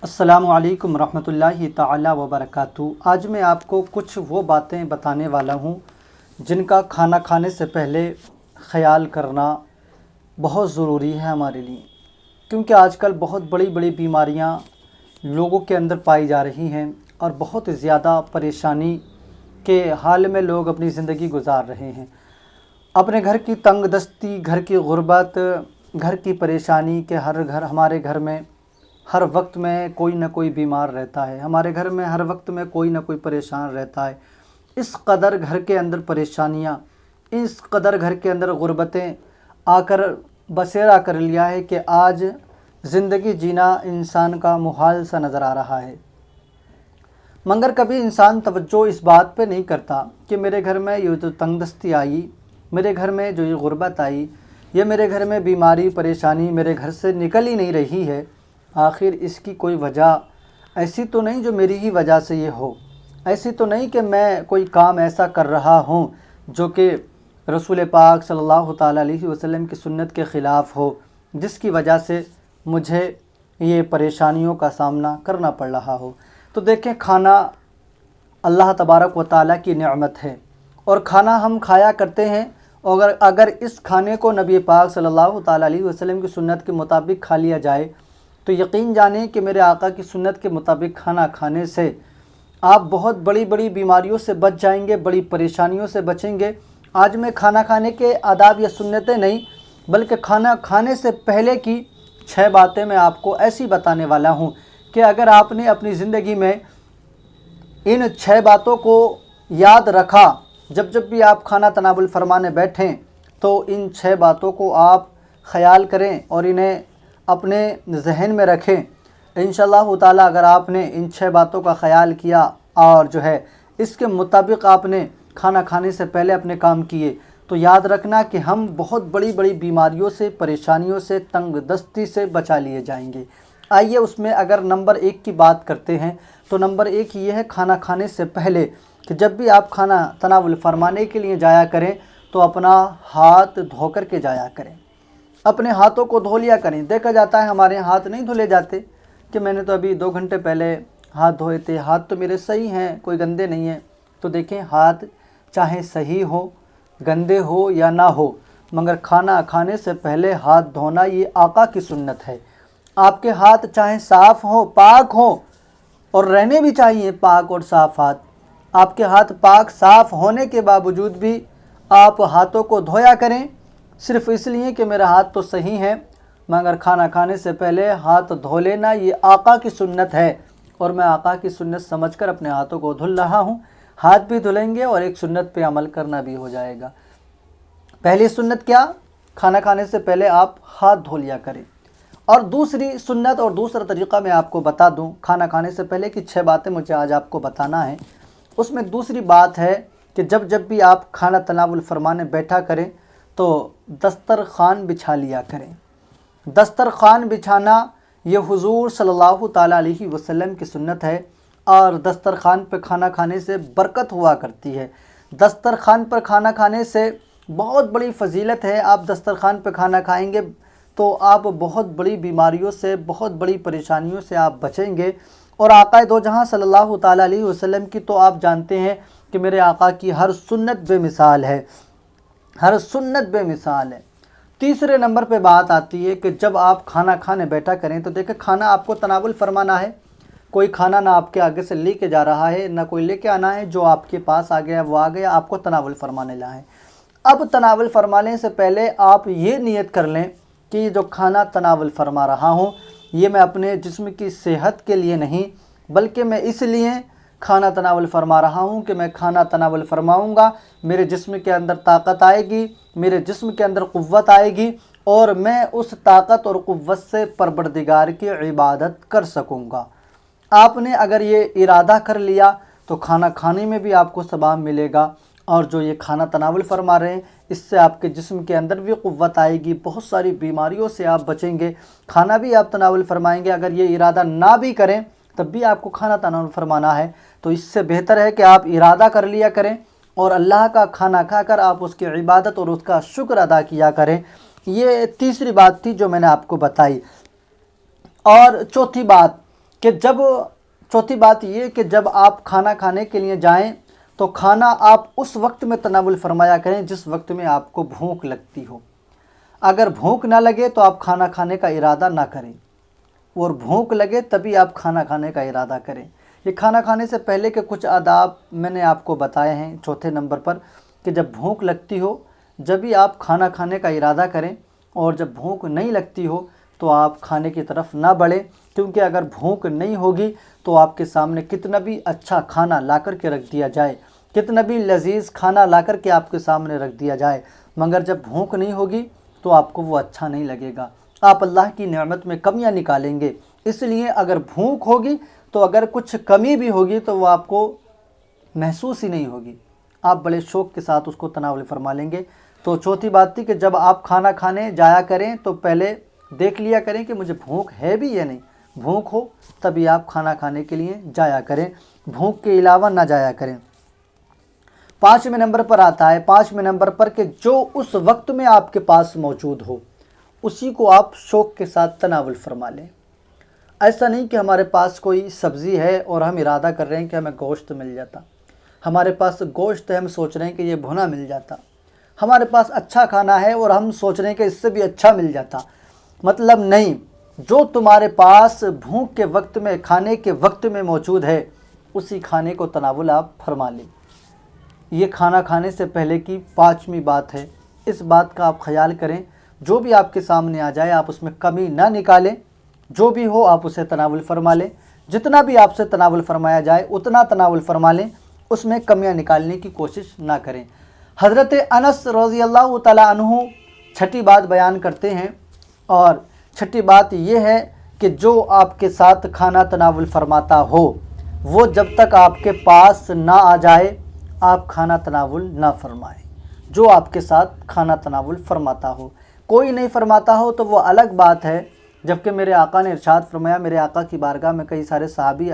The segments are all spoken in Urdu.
السلام علیکم ورحمۃ اللہ تعالی وبرکاتہ۔ آج میں آپ کو کچھ وہ باتیں بتانے والا ہوں جن کا کھانا کھانے سے پہلے خیال کرنا بہت ضروری ہے ہمارے لیے، کیونکہ آج کل بہت بڑی بڑی بیماریاں لوگوں کے اندر پائی جا رہی ہیں اور بہت زیادہ پریشانی کے حال میں لوگ اپنی زندگی گزار رہے ہیں۔ اپنے گھر کی تنگ دستی، گھر کی غربت، گھر کی پریشانی کہ ہمارے گھر میں ہر وقت میں کوئی نہ کوئی بیمار رہتا ہے، ہمارے گھر میں ہر وقت میں کوئی نہ کوئی پریشان رہتا ہے۔ اس قدر گھر کے اندر پریشانیاں، اس قدر گھر کے اندر غربتیں آ کر بسیرا کر لیا ہے کہ آج زندگی جینا انسان کا محال سا نظر آ رہا ہے۔ مگر کبھی انسان توجہ اس بات پہ نہیں کرتا کہ میرے گھر میں یہ جو تنگ دستی آئی، میرے گھر میں جو یہ غربت آئی، یہ میرے گھر میں بیماری پریشانی میرے گھر سے نکل ہی نہیں رہی ہے، آخر اس کی کوئی وجہ ایسی تو نہیں جو میری ہی وجہ سے یہ ہو، ایسی تو نہیں کہ میں کوئی کام ایسا کر رہا ہوں جو کہ رسول پاک صلی اللہ تعالیٰ علیہ وسلم کی سنت کے خلاف ہو، جس کی وجہ سے مجھے یہ پریشانیوں کا سامنا کرنا پڑ رہا ہو۔ تو دیکھیں، کھانا اللہ تبارک و تعالیٰ کی نعمت ہے اور کھانا ہم کھایا کرتے ہیں، اور اگر اس کھانے کو نبی پاک صلی اللہ تعالیٰ علیہ وسلم کی سنت کے مطابق کھا لیا جائے تو یقین جانیں کہ میرے آقا کی سنت کے مطابق کھانا کھانے سے آپ بہت بڑی بڑی بیماریوں سے بچ جائیں گے، بڑی پریشانیوں سے بچیں گے۔ آج میں کھانا کھانے کے آداب یا سنتیں نہیں بلکہ کھانا کھانے سے پہلے کی 6 باتیں میں آپ کو ایسی بتانے والا ہوں کہ اگر آپ نے اپنی زندگی میں ان 6 باتوں کو یاد رکھا، جب بھی آپ کھانا تناول فرمانے بیٹھیں تو ان 6 باتوں کو آپ خیال کریں اور انہیں اپنے ذہن میں رکھیں۔ انشاءاللہ تعالیٰ اگر آپ نے ان 6 باتوں کا خیال کیا اور اس کے مطابق آپ نے کھانا کھانے سے پہلے اپنے کام کیے تو یاد رکھنا کہ ہم بہت بڑی بڑی بیماریوں سے، پریشانیوں سے، تنگ دستی سے بچا لیے جائیں گے۔ آئیے اس میں اگر نمبر 1 کی بات کرتے ہیں تو نمبر 1 یہ ہے کھانا کھانے سے پہلے کہ جب بھی آپ کھانا تناول فرمانے کے لیے جایا کریں تو اپنا ہاتھ دھو کر کے جایا کریں، اپنے ہاتھوں کو دھو لیا کریں۔ دیکھا جاتا ہے ہمارے ہاتھ نہیں دھلے جاتے کہ میں نے تو ابھی 2 گھنٹے پہلے ہاتھ دھوئے تھے، ہاتھ تو میرے صحیح ہیں، کوئی گندے نہیں ہیں۔ تو دیکھیں، ہاتھ چاہے صحیح ہو، گندے ہو یا نہ ہو، مگر کھانا کھانے سے پہلے ہاتھ دھونا یہ آقا کی سنت ہے۔ آپ کے ہاتھ چاہے صاف ہوں، پاک ہوں، اور رہنے بھی چاہیے پاک اور صاف ہاتھ۔ آپ کے ہاتھ پاک صاف ہونے کے باوجود بھی آپ ہاتھوں کو دھویا کریں، صرف اس لیے کہ میرا ہاتھ تو صحیح ہے، مگر کھانا کھانے سے پہلے ہاتھ دھو لینا یہ آقا کی سنت ہے، اور میں آقا کی سنت سمجھ کر اپنے ہاتھوں کو دھل رہا ہوں۔ ہاتھ بھی دھلیں گے اور ایک سنت پہ عمل کرنا بھی ہو جائے گا۔ پہلی سنت کیا؟ کھانا کھانے سے پہلے آپ ہاتھ دھو لیا کریں۔ اور دوسری سنت اور دوسرا طریقہ میں آپ کو بتا دوں، کھانا کھانے سے پہلے کی 6 باتیں مجھے آج آپ کو بتانا ہے۔ اس میں دوسری بات ہے کہ جب بھی آپ کھانا تناول فرمانے بیٹھا کریں تو دسترخوان بچھا لیا کریں۔ دسترخوان بچھانا یہ حضور صلی اللہ تعالیٰ علیہ وسلم کی سنت ہے، اور دسترخوان پہ کھانا کھانے سے برکت ہوا کرتی ہے۔ دسترخوان پر کھانا کھانے سے بہت بڑی فضیلت ہے۔ آپ دسترخوان پہ کھانا کھائیں گے تو آپ بہت بڑی بیماریوں سے، بہت بڑی پریشانیوں سے آپ بچیں گے۔ اور آقا دو جہاں صلی اللہ تعالیٰ علیہ وسلم کی تو آپ جانتے ہیں کہ میرے آقا کی ہر سنت بے مثال ہے، ہر سنت بے مثال ہے۔ تیسرے نمبر پہ بات آتی ہے کہ جب آپ کھانا کھانے بیٹھا کریں تو دیکھیں، کھانا آپ کو تناول فرمانا ہے، کوئی کھانا نہ آپ کے آگے سے لے کے جا رہا ہے، نہ کوئی لے کے آنا ہے، جو آپ کے پاس آ گیا وہ آ گیا، آپ کو تناول فرمانے لا ہے۔ اب تناول فرمانے سے پہلے آپ یہ نیت کر لیں کہ یہ جو کھانا تناول فرما رہا ہوں یہ میں اپنے جسم کی صحت کے لیے نہیں بلکہ میں اس لیے کھانا تناول فرما رہا ہوں کہ میں کھانا تناول فرماؤں گا، میرے جسم کے اندر طاقت آئے گی، میرے جسم کے اندر قوت آئے گی، اور میں اس طاقت اور قوت سے پروردگار کی عبادت کر سکوں گا۔ آپ نے اگر یہ ارادہ کر لیا تو کھانا کھانے میں بھی آپ کو ثواب ملے گا، اور جو یہ کھانا تناول فرما رہے ہیں اس سے آپ کے جسم کے اندر بھی قوت آئے گی، بہت ساری بیماریوں سے آپ بچیں گے۔ کھانا بھی آپ تناول فرمائیں گے، اگر یہ ارادہ نہ بھی کریں تب بھی آپ کو کھانا تناول فرمانا ہے، تو اس سے بہتر ہے کہ آپ ارادہ کر لیا کریں اور اللہ کا کھانا کھا کر آپ اس کی عبادت اور اس کا شکر ادا کیا کریں۔ یہ تیسری بات تھی جو میں نے آپ کو بتائی۔ اور چوتھی بات کہ چوتھی بات یہ کہ جب آپ کھانا کھانے کے لیے جائیں تو کھانا آپ اس وقت میں تناول فرمایا کریں جس وقت میں آپ کو بھوک لگتی ہو۔ اگر بھوک نہ لگے تو آپ کھانا کھانے کا ارادہ نہ کریں، اور بھوک لگے تبھی آپ کھانا کھانے کا ارادہ کریں۔ یہ کھانا کھانے سے پہلے کے کچھ آداب میں نے آپ کو بتائے ہیں چوتھے نمبر پر، کہ جب بھوک لگتی ہو جبھی آپ کھانا کھانے کا ارادہ کریں، اور جب بھوک نہیں لگتی ہو تو آپ کھانے کی طرف نہ بڑھیں، کیونکہ اگر بھوک نہیں ہوگی تو آپ کے سامنے کتنا بھی اچھا کھانا لا کر کے رکھ دیا جائے، کتنا بھی لذیذ کھانا لا کر کے آپ کے سامنے رکھ دیا جائے، مگر جب بھوک نہیں ہوگی تو آپ کو وہ اچھا نہیں لگے گا، آپ اللہ کی نعمت میں کمیاں نکالیں گے۔ اس لیے اگر بھوک ہوگی تو اگر کچھ کمی بھی ہوگی تو وہ آپ کو محسوس ہی نہیں ہوگی، آپ بڑے شوق کے ساتھ اس کو تناول فرما لیں گے۔ تو چوتھی بات تھی کہ جب آپ کھانا کھانے جایا کریں تو پہلے دیکھ لیا کریں کہ مجھے بھوک ہے بھی یا نہیں، بھوک ہو تبھی آپ کھانا کھانے کے لیے جایا کریں، بھوک کے علاوہ نہ جایا کریں۔ 5ویں نمبر پر آتا ہے، 5ویں نمبر پر کہ جو اس وقت میں آپ کے پاس موجود ہو اسی کو آپ شوق کے ساتھ تناول فرما لیں۔ ایسا نہیں کہ ہمارے پاس کوئی سبزی ہے اور ہم ارادہ کر رہے ہیں کہ ہمیں گوشت مل جاتا، ہمارے پاس گوشت ہے ہم سوچ رہے ہیں کہ یہ بھنا مل جاتا، ہمارے پاس اچھا کھانا ہے اور ہم سوچ رہے ہیں کہ اس سے بھی اچھا مل جاتا، مطلب نہیں، جو تمہارے پاس بھوک کے وقت میں کھانے کے وقت میں موجود ہے اسی کھانے کو تناول آپ فرما لیں۔ یہ کھانا کھانے سے پہلے کی 5ویں بات ہے، اس بات کا آپ خیال کریں، جو بھی آپ کے سامنے آ جائے آپ اس میں کمی نہ نکالیں، جو بھی ہو آپ اسے تناول فرما لیں، جتنا بھی آپ سے تناول فرمایا جائے اتنا تناول فرما لیں، اس میں کمیاں نکالنے کی کوشش نہ کریں۔ حضرت انس رضی اللہ تعالیٰ عنہ چھٹی بات بیان کرتے ہیں، اور چھٹی بات یہ ہے کہ جو آپ کے ساتھ کھانا تناول فرماتا ہو وہ جب تک آپ کے پاس نہ آ جائے آپ کھانا تناول نہ فرمائیں۔ جو آپ کے ساتھ کھانا تناول فرماتا ہو، کوئی نہیں فرماتا ہو تو وہ الگ بات ہے، جبکہ میرے آقا نے ارشاد فرمایا، میرے آقا کی بارگاہ میں کئی سارے صحابی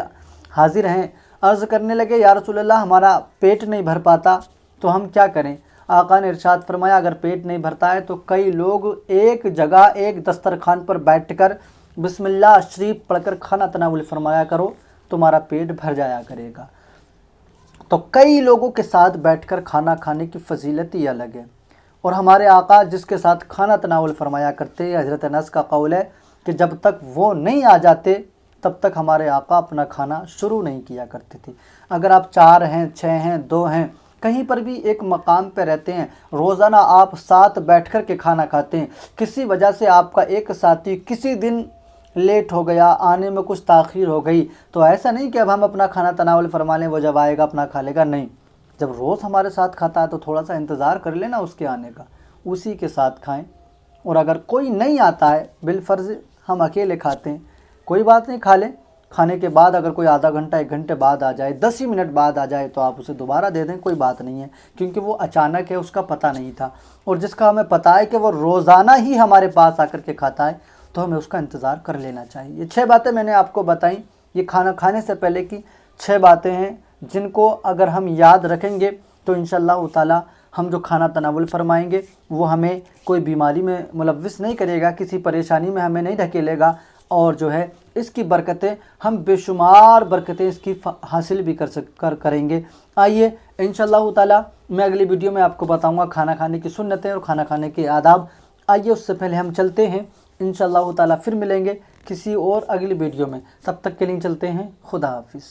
حاضر ہیں، عرض کرنے لگے یا رسول اللہ ہمارا پیٹ نہیں بھر پاتا تو ہم کیا کریں؟ آقا نے ارشاد فرمایا اگر پیٹ نہیں بھرتا ہے تو کئی لوگ ایک جگہ ایک دسترخوان پر بیٹھ کر بسم اللہ شریف پڑھ کر کھانا تناول فرمایا کرو، تمہارا پیٹ بھر جایا کرے گا۔ تو کئی لوگوں کے ساتھ بیٹھ کر کھانا کھانے کی فضیلت ہی الگ ہے، اور ہمارے آقا جس کے ساتھ کھانا تناول فرمایا کرتے ہیں، حضرت انس کا قول ہے کہ جب تک وہ نہیں آ جاتے تب تک ہمارے آقا اپنا کھانا شروع نہیں کیا کرتے تھے۔ اگر آپ 4 ہیں، 6 ہیں، 2 ہیں، کہیں پر بھی ایک مقام پہ رہتے ہیں، روزانہ آپ ساتھ بیٹھ کر کے کھانا کھاتے ہیں، کسی وجہ سے آپ کا ایک ساتھی کسی دن لیٹ ہو گیا، آنے میں کچھ تاخیر ہو گئی، تو ایسا نہیں کہ اب ہم اپنا کھانا تناول فرما لیں، وہ جب آئے گا اپنا کھا لے گا، نہیں، جب روز ہمارے ساتھ کھاتا ہے تو تھوڑا سا انتظار کر لینا اس کے آنے کا، اسی کے ساتھ کھائیں۔ اور اگر کوئی نہیں آتا ہے بالفرض ہم اکیلے کھاتے ہیں، کوئی بات نہیں، کھا لیں، کھانے کے بعد اگر کوئی آدھا گھنٹہ 1 گھنٹے بعد آ جائے، 10 ہی منٹ بعد آ جائے تو آپ اسے دوبارہ دے دیں، کوئی بات نہیں ہے، کیونکہ وہ اچانک ہے، اس کا پتہ نہیں تھا، اور جس کا ہمیں پتہ ہے کہ وہ روزانہ ہی ہمارے پاس آ کر کے کھاتا ہے تو ہمیں اس کا انتظار کر لینا چاہیے۔ یہ 6 باتیں میں نے آپ کو بتائیں، یہ کھانا کھانے سے پہلے کی 6 باتیں ہیں جن کو اگر ہم یاد رکھیں گے تو انشاءاللہ تعالی ہم جو کھانا تناول فرمائیں گے وہ ہمیں کوئی بیماری میں ملوث نہیں کرے گا، کسی پریشانی میں ہمیں نہیں دھکیلے گا، اور جو ہے اس کی برکتیں ہم بے شمار برکتیں اس کی حاصل بھی کریں گے۔ آئیے انشاءاللہ تعالی میں اگلی ویڈیو میں آپ کو بتاؤں گا کھانا کھانے کی سنتیں اور کھانا کھانے کے آداب۔ آئیے اس سے پہلے ہم چلتے ہیں، انشاءاللہ تعالی پھر ملیں گے کسی اور اگلی ویڈیو میں، تب تک کے لیے چلتے ہیں، خدا حافظ۔